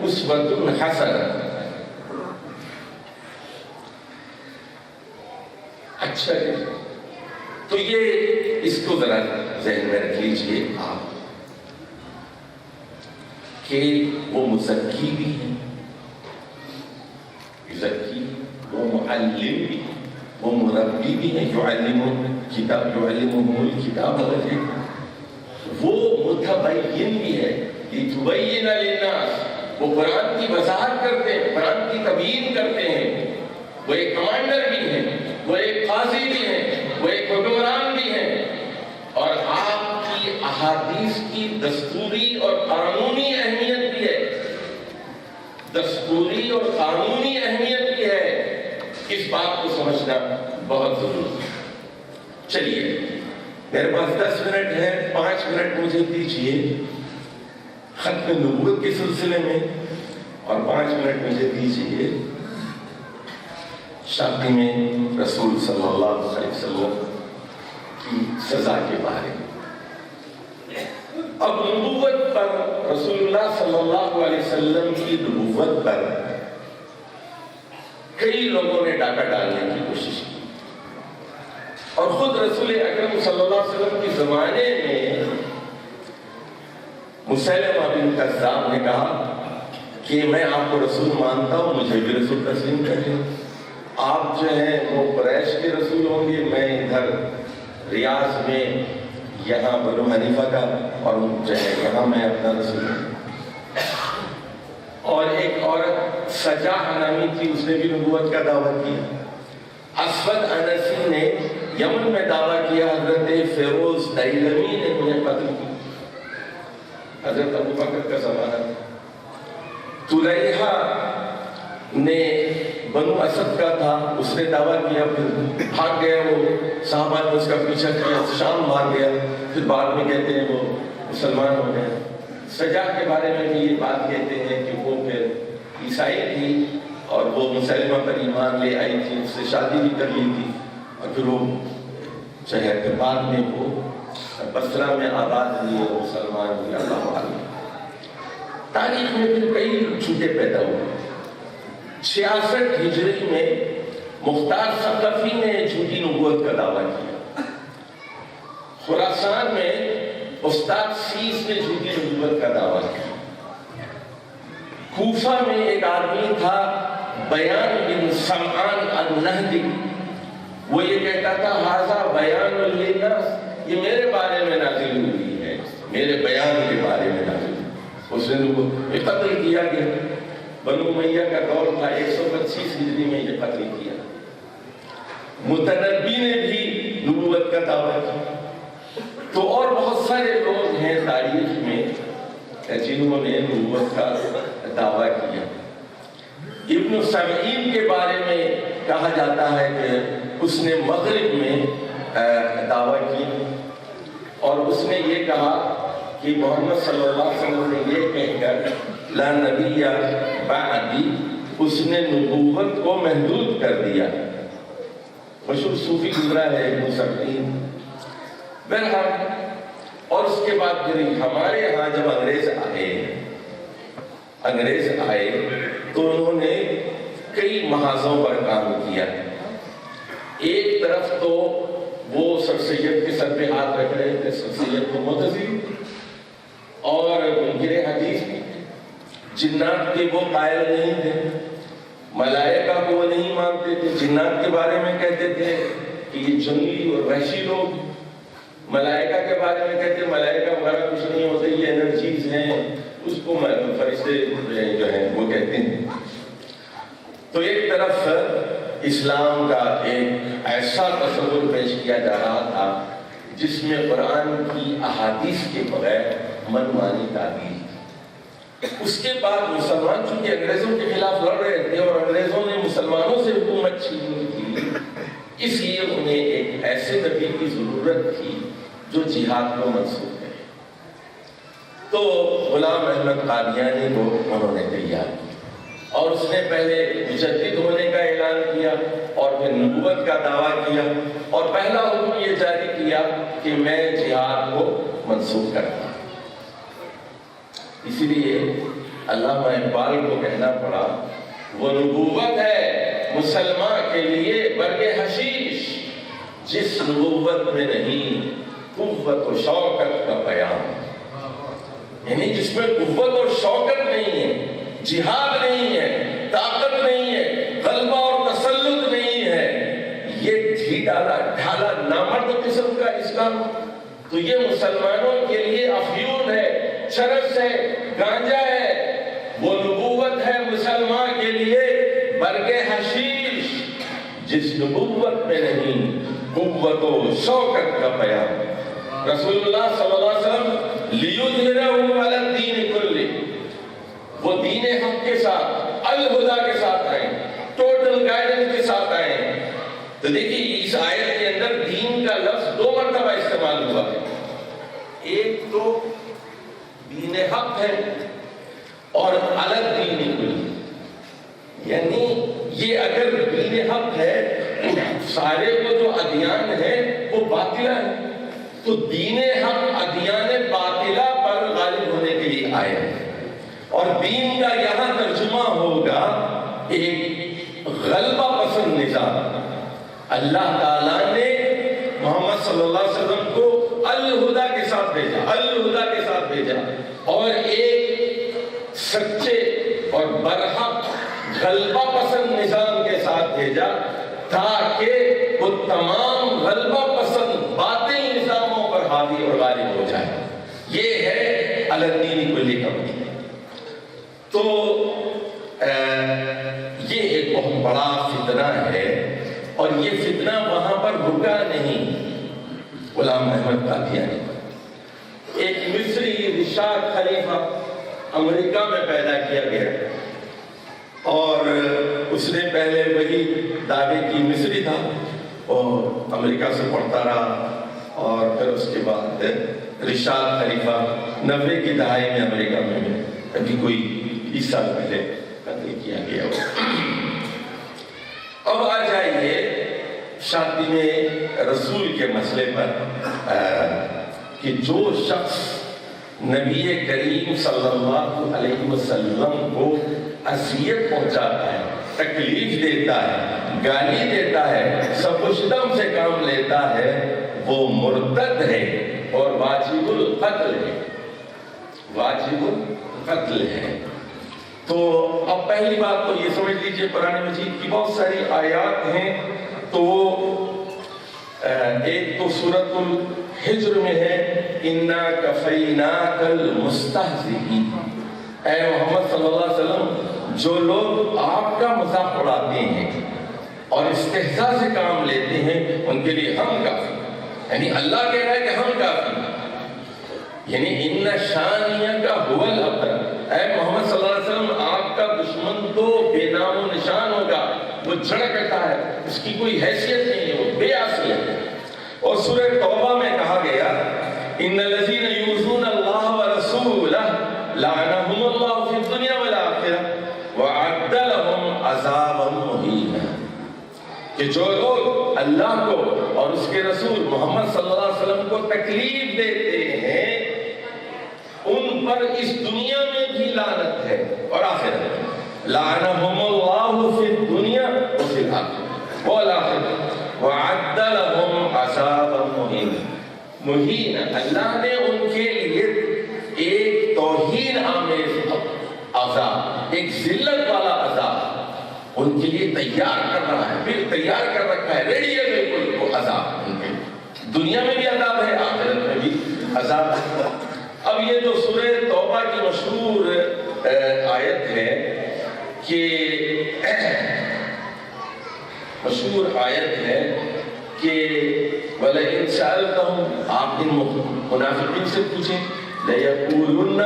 اسوۃ حسنہ۔ اچھا ہے، تو یہ اس کو ذرا ذہن میں رکھ لیجئے آپ کہ وہ مزکی بھی ہیں، مزکی، وہ معلم بھی، وہ مربی بھی ہیں، یعلمہم الکتاب والحکمہ، وہ متبین بھی ہے، لتبین للناس، وہ قرآن کی وضاحت کرتے ہیں، قرآن کی تبیین کرتے ہیں، وہ ایک کمانڈر بھی ہیں، وہ ایک قاضی بھی ہیں، وہ ایک حکمران بھی ہیں، اور آپ کی احادیث کی دستوری اور قانونی اہمیت بھی ہے، دستوری اور قانونی اہمیت بھی ہے، اس بات کو سمجھنا بہت ضروری ہے۔ چلیے، میرے پاس 10 منٹ ہے، 5 منٹ مجھے دیجئے ختم نبوت کے سلسلے میں، اور 5 منٹ مجھے دیجئے شادی میں رسول صلی اللہ علیہ وسلم کی سزا کے بارے میں۔ اب نبوت پر، رسول اللہ صلی اللہ علیہ وسلم کی نبوت پر کئی لوگوں نے ڈاکہ ڈالنے کی کوشش کی، اور خود رسول اکرم صلی اللہ علیہ وسلم کے زمانے میں مسیلمہ بن کذاب نے کہا کہ میں آپ کو رسول مانتا ہوں، مجھے بھی رسول تسلیم کریں، آپ جو ہیں وہ قریش کے رسول ہوں گے، میں ادھر ریاض میں یہاں بنو حنیفہ کا، اور جو ہے یہاں میں اپنا رسول ہوں۔ اور ایک عورت سجاح نامی تھی، اس نے بھی نبوت کا دعویٰ کیا۔ اسود انسی نے یمن میں دعویٰ کیا، حضرت فیروز دیلمی نے انہیں قتل کیا، حضرت ابو بکر کا زمانہ۔ طلیحہ نے بنو اسد کا تھا، اس نے دعویٰ کیا، پھر بھاگ گیا، وہ صحابہ نے اس کا پیچھا کیا، شام بھاگ گیا، پھر بعد میں کہتے ہیں وہ مسلمان ہو گئے۔ سجا کے بارے میں بھی یہ بات کہتے ہیں کہ وہ پھر عیسائی تھی اور وہ مسلمہ پر ایمان لے آئی تھی، اس سے شادی بھی کر لی تھی، اور پھر وہ چاہے پھر بعد میں وہ بصرہ میں آباد ہوئی اور مسلمان ہوئی۔ اللہ علیہ تاریخ میں پھر کئی جھوٹے پیدا ہوئے۔ 66 ہجری میں مختار ثقفی نے جھوٹی نبوت کا دعویٰ کیا۔ خراسان میں استاد سیس نے جھوٹی نبوت کا دعویٰ کیا۔ کوفہ میں ایک آدمی تھا بیان بن سمعان النہدی، وہ یہ کہتا تھا ھذا بیان للناس، یہ میرے بارے میں نازل ہوئی ہے، میرے بیان کے بارے میں نازل ہوئی۔ اس نے قتل کیا گیا، بنو امیہ کا دور تھا، 125 ہجری میں یہ قتل کیا۔ متنبی نے بھی نبوت کا دعویٰ کیا۔ تو اور بہت سارے لوگ ہیں تاریخ میں جنہوں نے نبوت کا دعویٰ کیا۔ ابن سبعین کے بارے میں کہا جاتا ہے کہ اس نے مغرب میں دعویٰ کی، اور اس نے یہ کہا کہ محمد صلی اللہ علیہ وسلم نے یہ کہہ کر لا نبی بعدی، اس نے نبوت کو محدود کر دیا۔ مشہور صوفی گزرا ہے ابن سبعین۔ بہرحال اور اس کے بعد پھر ہمارے ہاں جب انگریز آئے تو انہوں نے کئی محاذوں پر کام کیا۔ ایک طرف تو وہ سر سید کے سر پہ ہاتھ رکھ رہے تھے، سر سید کو معتزلی اور منکر حدیث، جنات کے وہ قائل نہیں تھے، ملائکہ کو وہ نہیں مانتے تھے، جنات کے بارے میں کہتے تھے کہ یہ جنگلی اور وحشی لوگ، ملائکہ کے بارے میں کہتے ہیں ملائکہ وغیرہ کچھ نہیں ہوتے، یہ انرجیز ہیں، اس کو فرشتے جو ہیں وہ کہتے ہیں۔ تو ایک طرف اسلام کا ایک ایسا تصور پیش کیا جا رہا تھا جس میں قرآن کی احادیث کے بغیر منمانی تعبیر تھی۔ اس کے بعد مسلمان چونکہ انگریزوں کے خلاف لڑ رہے تھے اور انگریزوں نے مسلمانوں سے حکومت چھینی تھی، اس لیے انہیں ایک ایسے نبی کی ضرورت تھی جو جہاد کو منسوخ کرے۔ تو غلام احمد قادیانی کو انہوں نے تیار کیا، اور اس نے پہلے مجدد ہونے کا اعلان کیا اور پھر نبوت کا دعویٰ کیا، اور پہلا حکم یہ جاری کیا کہ میں جہاد کو منسوخ کرتا ہوں۔ اسی لیے علامہ اقبال کو کہنا پڑا وہ نبوت ہے مسلمان کے لیے برگ حشیش، جس نبوت میں نہیں قوت و شوکت کا پیام، یعنی جس میں قوت اور شوکت نہیں ہے، جہاد نہیں ہے، طاقت نہیں ہے، غلبہ اور تسلط نہیں ہے، یہ ڈھالا نامرد قسم کا اسلام، تو یہ مسلمانوں کے لیے افیون ہے، چرس ہے، گانجا ہے۔ وہ نبوت ہے مسلمان کے لیے برگ حشیش، جس نبوت میں نہیں قوت و شوکت کا پیام۔ رسول اللہ صلی اللہ علیہ وسلم لیظہرہ علی الدین کلہ، وہ دین حق کے ساتھ، الہدیٰ کے ساتھ آئے، ٹوٹل گائیڈنس کے ساتھ آئے۔ تو دیکھیے اس آیت کے اندر دین کا لفظ 2 مرتبہ استعمال ہوا ہے، ایک تو دین حق ہے اور علی الدین کلہ، یعنی یہ اگر دین حق ہے تو سارے کو جو ادیان ہیں وہ باطلہ ہیں، تو دین حق ادیان باطلہ پر غالب ہونے کے لیے آئے ہیں، اور دین کا یہاں ترجمہ ہوگا ایک غلبہ پسند نظام۔ اللہ تعالیٰ نے محمد صلی اللہ علیہ وسلم کو الہدا کے ساتھ بھیجا، الہدا کے ساتھ بھیجا، اور ایک سچے اور برحق غلبہ پسند نظام کے ساتھ بھیجا، تاکہ وہ تمام غلبہ پسند باطل نظاموں پر حاوی اور غالب ہو جائے۔ یہ ہے علی الدین کلی کبھی۔ تو یہ ایک بہت بڑا فتنہ ہے، اور یہ فتنہ وہاں پر رکا نہیں۔ غلام احمد قادیانی ایک مصری رشاد خلیفہ امریکہ میں پیدا کیا گیا، اور اس نے پہلے وہی دعوے کی مصری تھا اور امریکہ سے پڑھتا رہا، اور پھر اس کے بعد رشاد خلیفہ 90 کی دہائی میں امریکہ میں ابھی کوئی 20 سال پہلے قتل کیا گیا۔ اب آ جائیے شاطین رسول کے مسئلے پر، کہ جو شخص نبی کریم صلی اللہ علیہ وسلم کو اذیت پہنچاتا ہے، تکلیف دیتا ہے، گالی دیتا ہے، سب شدم سے کام لیتا ہے، وہ مرتد ہے اور واجب القتل ہے، واجب القتل ہے۔ تو اب پہلی بات تو یہ سمجھ لیجئے، قرآن مجید کی بہت ساری آیات ہیں، تو ایک تو سورۃ الحجر میں ہے اِنَّا كَفَيْنَاكَ الْمُسْتَهْزِئِينَ، اے محمد صلی اللہ علیہ وسلم، جو لوگ آپ کا مذاق اڑاتے ہیں اور استہزاء سے کام لیتے ہیں، ان کے لیے ہم کافی، یعنی اللہ کہہ رہا ہے کہ ہم کافی، یعنی ان شانیہ کا هو الابتر، اے محمد صلی اللہ علیہ وسلم، آپ کا دشمن تو بے نام و نشان ہوگا، وہ جھڑکتا ہے، اس کی کوئی حیثیت نہیں ہے، وہ بے حیثیت ہے۔ اور سورہ توبہ میں کہا گیا ان الذین یؤذون اللہ ورسولہ لعنہم اللہ فی الدنیا والآخرہ وأعد لهم عذابا مہینا، کہ جو لوگ اللہ کو اور اس کے رسول محمد صلی اللہ علیہ وسلم کو تکلیف دیتے ہیں، ان پر اس دنیا میں بھی لعنت ہے اور آخرت میں۔ لعنہم اللہ فی الدنیا وفی الآخرہ والآخرہ وأعد لهم عذابا مہینا، مہینا، اللہ نے ان کے لیے ایک توہین آمیز عذاب، ایک ذلت والا عذاب ان کے لیے تیار کر رہا ہے، پھر تیار کر رکھا ہے، ریڈی ہے بالکل وہ عذاب ان کے لیے، دنیا میں بھی عذاب ہے، آخرت میں بھی عذاب ہے۔ اب یہ جو سورہ توبہ کی مشہور آیت ہے، کہ مشہور آیت ہے کہ وَلَئِن سَأَلْتَهُمْ، آپ ان منافقین سے پوچھیں، لَيَقُولُنَّ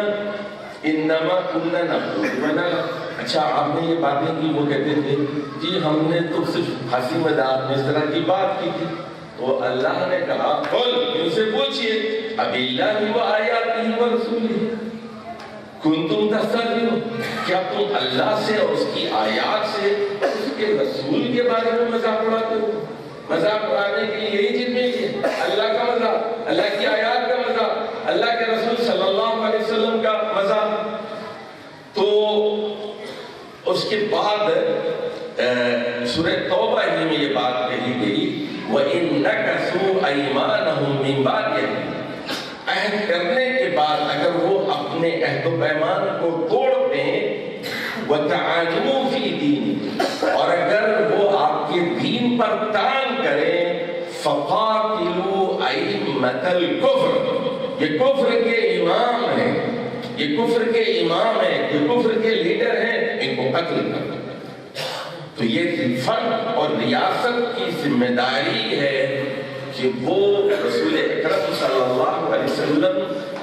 اِنَّمَا كُنَّا نَخْوَضُ وَنَلْعَبُ، اچھا آپ نے یہ باتیں کی، وہ کہتے تھے جی ہم نے تو صرف ہنسی مذاق میں اس طرح کی بات کی تھی۔ تو اللہ نے کہا قل، ان سے پوچھئے أَبِاللَّهِ وَآيَاتِهِ وَرَسُولِهِ کنتم تستہزئون، کیا تم اللہ سے اور اس کی آیات سے اس کے رسول کے بارے میں مذاق اڑاتے ہو؟ مذاق اڑانے کے لیے یہی چیز ملی ہے، اللہ کا مذاق، اللہ کی آیات کا مذاق، اللہ کے رسول صلی اللہ علیہ وسلم کا مذاق۔ تو اس کے بعد سورہ توبہ ہی میں یہ بات کہی گئی وَإِن نَكَثُوا أَيْمَانَهُم مِّن بَعْدِ، عہد کرنے کے بعد اگر وہ اپنے عہد و پیمان کو توڑ دیں، وَتَعَانُوا فِي دِينِ، اور اگر وہ آپ کے دین پر تان کریں، فَقَاتِلُوا أَئِمَّةَ الْكُفْرِ، یہ کفر کے امام ہیں، یہ کفر کے امام ہیں، یہ کفر کے لیڈر ہیں، ان کو قتل کرو۔ تو یہ فرد اور ریاست کی ذمہ داری ہے کہ وہ رسول اکرم صلی اللہ علیہ وسلم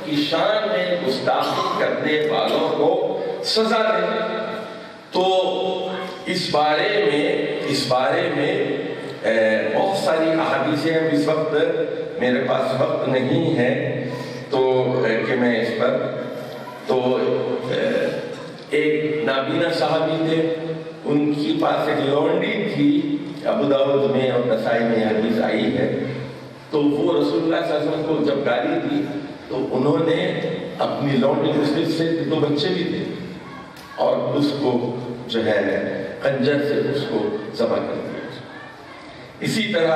کی شان میں گستاخی کرنے والوں کو سزا دے۔ تو اس بارے میں بہت ساری احادیثیں ہیں، اس وقت میرے پاس وقت نہیں ہے تو کہ میں اس پر، تو ایک نابینا صحابی تھے، ان کی پاس ایک لونڈی تھی، ابو داؤد میں اور نسائی میں یہ حدیث آئی ہے، تو وہ رسول اللہ صلی اللہ علیہ وسلم کو جب گالی دی تو انہوں نے اپنی لونڈی، اس سے 2 بچے بھی تھے، اور اس کو جو ہے خنجر سے اس کو ذبح کر دیا۔ اسی طرح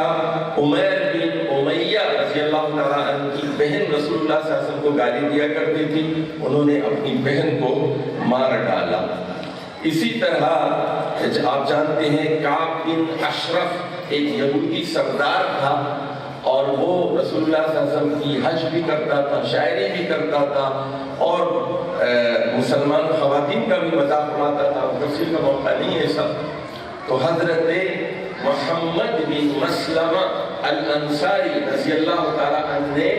عمیر بن امیہ رضی اللہ تعالیٰ عنہ کی بہن رسول اللہ صلی اللہ علیہ وسلم کو گالی دیا کرتی تھی، انہوں نے اپنی بہن کو مار ڈالا۔ اسی طرح آپ جانتے ہیں کعب بن اشرف ایک یہودی سردار تھا، اور وہ رسول اللہ صلی اللہ علیہ وسلم کی حج بھی کرتا تھا، شاعری بھی کرتا تھا، اور مسلمان خواتین کا بھی مذاق اڑاتا تھا۔ تفصیل کا موقع نہیں ہے سب۔ تو حضرت محمد بن مسلمہ الانصاری رضی اللہ تعالیٰ عنہ نے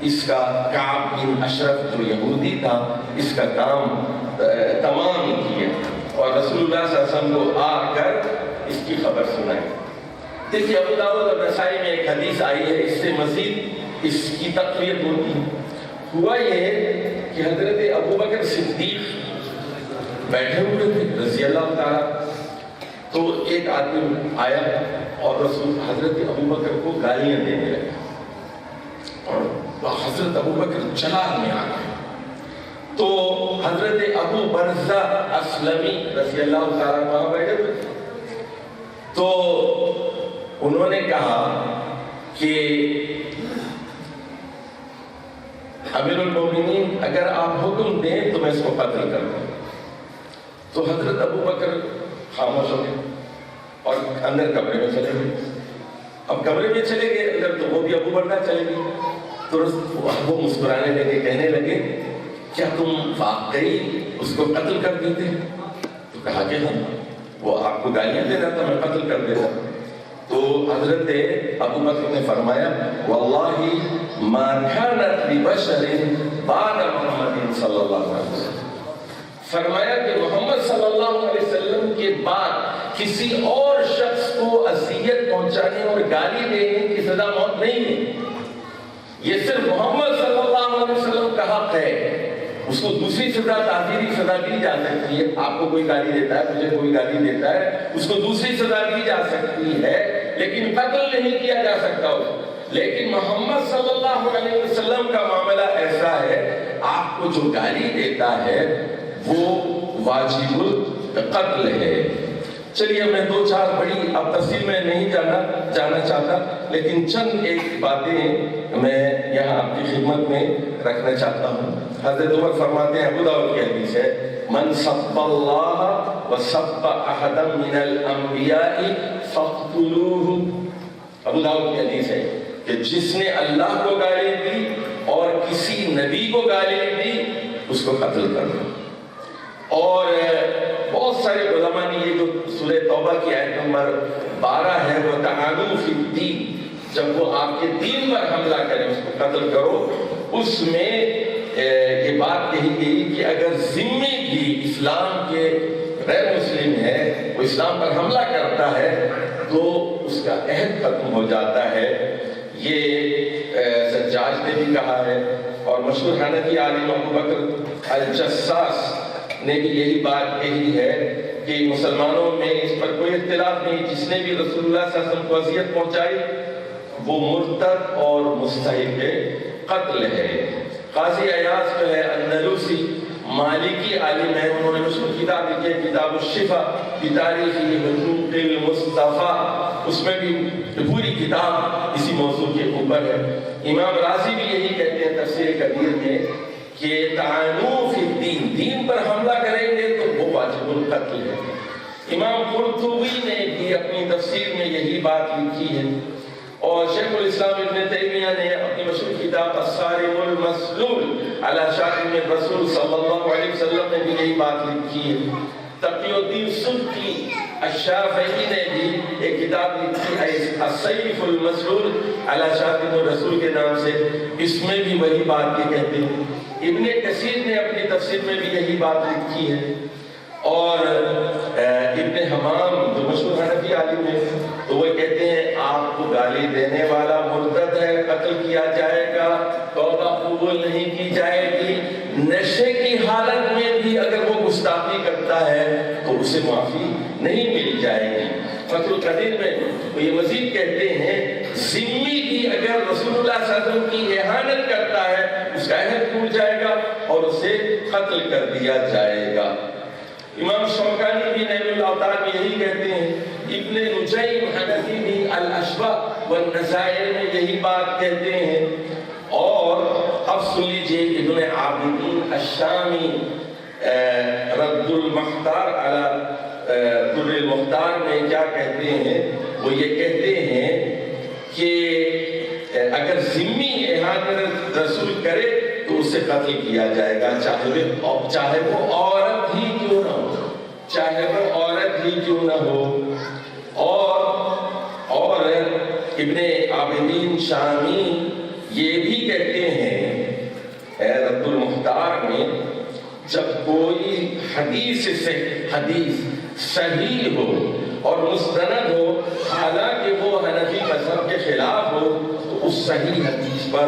اس کا کعب بن اشرف جو یہودی تھا اس کا کام تمام کیا، اور رسول اللہ صلی اللہ علیہ وسلم کو آ کر اس کی خبر سنائی۔ دیکھیے ابو داؤد اور نسائی میں ایک حدیث آئی ہے، اس سے مزید اس کی تقویت ہوتی ہے۔ ہوا یہ کہ حضرت ابو بکر صدیق بیٹھے ہوئے تھے رضی اللہ تعالیٰ، تو ایک آدمی آیا اور رسول حضرت ابو بکر کو گالیاں دینے لگا، اور حضرت ابو بکر چلاک میں آ گئے۔ تو حضرت ابو برزہ اسلمی رضی اللہ تعالیٰ وہاں بیٹھے ہوئے تھے، تو انہوں نے کہا کہ امیر المومنین اگر آپ حکم دیں تو میں اس کو قتل کر دوں۔ تو حضرت ابو بکر خاموش ہو گئے اور اندر کمرے میں چلے گئے۔ اب کمرے میں چلے گئے اندر، تو وہ بھی ابو بکر چلے گئے۔ تو وہ مسکرانے لگے، کہنے لگے کیا تم واقعی اس کو قتل کر دیتے؟ تو کہا کہ ہاں، وہ آپ کو گالیاں دے رہا تھا، میں قتل کر دیتا۔ تو حضرت ابو بکر نے فرمایا واللہ ما كانت لبشر بعد محمد صلی اللہ علیہ وسلم، فرمایا کہ محمد صلی اللہ علیہ وسلم کے بعد کسی اور شخص کو اذیت پہنچانے اور گالی دینے کی سزا موت نہیں ہے، یہ صرف محمد صلی اللہ علیہ وسلم کا حق ہے۔ اس کو دوسری سزا، تعزیری سزا دی جا سکتی ہے۔ آپ کو کوئی گالی دیتا ہے، مجھے کوئی گالی دیتا ہے، اس کو دوسری سزا دی جا سکتی ہے، لیکن قتل نہیں کیا جا سکتا اس کو۔ لیکن محمد صلی اللہ علیہ وسلم کا معاملہ ایسا ہے، آپ کو جو گالی دیتا ہے وہ واجب القتل ہے۔ چلیے میں دو چار بڑی، اب تفصیل میں نہیں جانا چاہتا، لیکن چند ایک باتیں میں یہاں آپ کی خدمت میں رکھنا چاہتا ہوں۔ حضرت عمر فرماتے ہیں، ابو داؤد کی حدیث ہے، من سب اللہ و سب احدا من الانبیاء فاقتلوہ۔ ابو داؤد کی حدیث ہے کہ جس نے اللہ کو گالی دی اور کسی نبی کو گالی دی اس کو قتل کر دو۔ اور بہت سارے علماء نے یہ جو سورہ توبہ کی آیت نمبر 12 ہے، وہ تعانوا فی الدین، جب وہ آپ کے دین پر حملہ کریں اس کو قتل کرو، اس میں یہ بات کہی گئی کہ اگر ذمہ بھی اسلام کے غیر مسلم ہے، وہ اسلام پر حملہ کرتا ہے تو اس کا عہد ختم ہو جاتا ہے۔ یہ سجاج نے بھی کہا ہے، اور مشہور حنفی عالم ابو بکر الجساس نے بھی یہی بات کہی ہے کہ مسلمانوں میں اس پر کوئی اختلاف نہیں، جس نے بھی رسول اللہ صلی اللہ علیہ وسلم کو اذیت پہنچائی وہ مرتد اور مستحق قتل ہے۔ قاضی عیاض جو ہے اندلوسی مالکی عالم ہے، انہوں نے مشہور کتاب لکھی ہے کتاب الشفا بتاریخ حقوق المصطفیٰ، اس میں بھی پوری کتاب اسی موضوع کے اوپر ہے۔ امام راضی بھی یہی کہتے ہیں تفسیر کبیر میں کہ تعانوا فی الدین، دین پر حملہ کریں گے تو وہ واجب القتل ہے۔ امام قرطبی نے بھی اپنی تفسیر میں یہی بات لکھی ہے، اور شیخ الاسلام ابن تیمیہ نے اپنی مشہور کتاب الصارم المسلول علی شاتم الرسول صلی اللہ علیہ وسلم میں بھی یہی بات لکھی ہے۔ تقی الدین سبکی الشافعی نے بھی ایک کتاب لکھی ہے السیف المسلول علی شاتم الرسول کے نام سے، اس میں بھی وہی بات یہ کہتے ہیں۔ ابن کثیر نے اپنی تفسیر میں بھی یہی بات لکھی ہے، اور ابن حمام جو مشہور حنفی عالم ہے تو وہ کہتے ہیں آپ کو گالی دینے والا مرتد ہے، قتل کیا جائے گا، توبہ قبول نہیں کی جائے گی، نشے کی حالت میں بھی اگر وہ گستاخی کرتا ہے تو اسے معافی نہیں مل جائے گی۔ فتح القدیر میں وہ یہ مزید کہتے ہیں ذمی بھی اگر رسول اللہ صلی اللہ علیہ وسلم کی اہانت کرتا ہے اس کا عہد ٹوٹ جائے گا اور اسے قتل کر دیا جائے گا۔ امام شوکانی بھی نیل الاوطار میں یہی کہتے ہیں ابن نجیم حنفی بھی الاشبہ والنظائر میں یہی بات کہتے ہیں. اور اب سن لیجیے ابن عابدین الشامی رد المختار علی در المختار میں کیا کہتے ہیں. وہ یہ کہتے ہیں کہ اگر ذمی احانت رسول کرے تو اسے قتل کیا جائے گا، چاہے وہ عورت ہی کیوں نہ ہو، چاہے وہ عورت ہی کیوں نہ ہو. اور ابن عابدین شامی یہ بھی کہتے ہیں رد المختار میں، جب کوئی حدیث صحیح ہو اور مستند ہو، حالانکہ وہ حنفی مذہب کے خلاف ہو، تو اس صحیح حدیث پر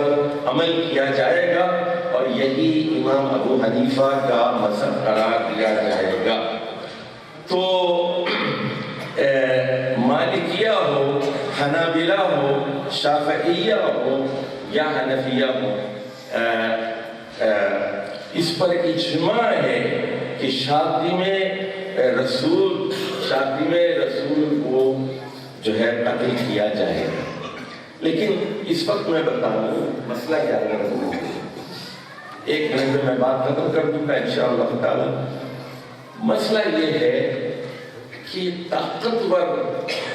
عمل کیا جائے گا اور یہی امام ابو حنیفہ کا مذہب قرار دیا جائے گا. تو مالکیہ ہو، حنابلہ ہو، شافعیہ ہو یا حنفیہ ہو، اس پر اجماع ہے کہ شادی میں رسول کو جو ہے قتل کیا جائے گا. لیکن اس وقت میں بتاؤں مسئلہ کیا ہے. ایک منٹ میں بات ختم کر دوں گا انشاءاللہ تعالی. مسئلہ یہ ہے کہ طاقتور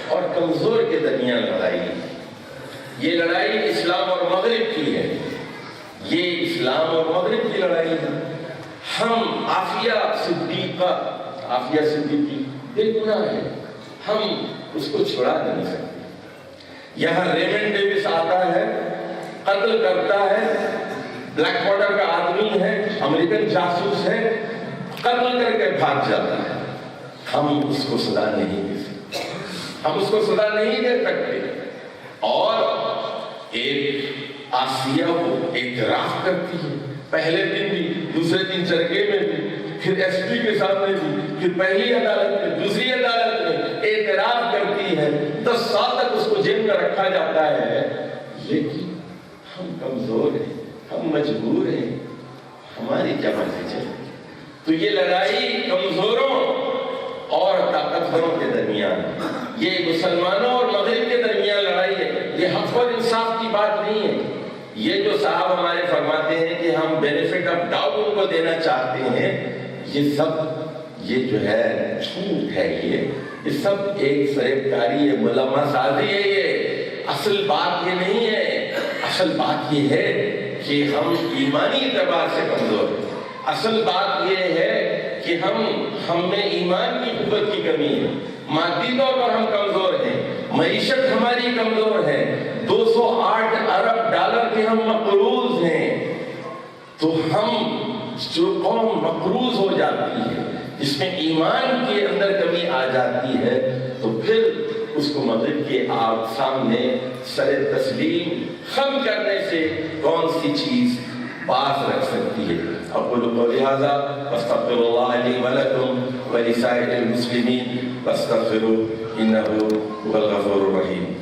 اور کمزور کے درمیان لڑائی ہے. یہ لڑائی اسلام اور مغرب کی ہے، یہ اسلام اور مغرب کی لڑائی ہے. ہم عافیہ صدیقی بے گناہ ہے، ہم اس کو چھڑا نہیں سکتے. یہاں ریمنڈ ڈیوس آتا ہے، قتل کرتا ہے، بلیک واٹر کا آدمی ہے، امریکن جاسوس ہے، قتل کر کے بھاگ جاتا ہے. ہم اس کو سزا نہیں دے سکتے، ہم اس کو سزا نہیں دے سکتے. اور ایک آسیہ کو اعتراف کرتی ہے، پہلے دن بھی، دوسرے دن چرکے میں بھی، پھر ایس پی کے سامنے بھی، پھر پہلی عدالت میں، دوسری عدالت میں اعتراف کرتی ہے. 10 سال تک اس کو جیل میں رکھا جاتا ہے. لیکن ہم کمزور ہیں، ہم مجبور ہیں، ہماری کیا مرضی چلے. تو یہ لڑائی کمزوروں اور طاقتوروں کے درمیان، یہ مسلمانوں اور مغرب کے درمیان لڑائی ہے. یہ حق اور انصاف کی بات نہیں ہے. یہ جو صاحب ہمارے فرماتے ہیں کہ ہم بینیفٹ آف ڈاؤٹ ان کو دینا چاہتے ہیں، یہ جو ہے جھوٹ ہے. یہ سب ایک فریب ہے، ملما سازی ہے. یہ اصل بات یہ نہیں ہے. اصل بات یہ ہے کہ ہم ایمانی اعتبار سے کمزور ہیں. اصل بات یہ ہے کہ ہم میں ایمان کی قوت کی کمی ہے. مادی طور پر ہم کمزور ہیں، معیشت ہماری کمزور ہے. 208 ارب ڈالر کے ہم مقروض ہیں. تو ہم جو قوم مقروض ہو جاتی ہے، جس میں ایمان کے اندر کمی آ جاتی ہے، تو پھر اس کو مغرب کے آپ سامنے سر تسلیم خم کرنے سے کون سی چیز باز رکھ سکتی ہے. اقول قولی ھذا واستغفر اللہ لی ولکم ولسائر المسلمین فاستغفروہ انہ هو الغفور الرحیم.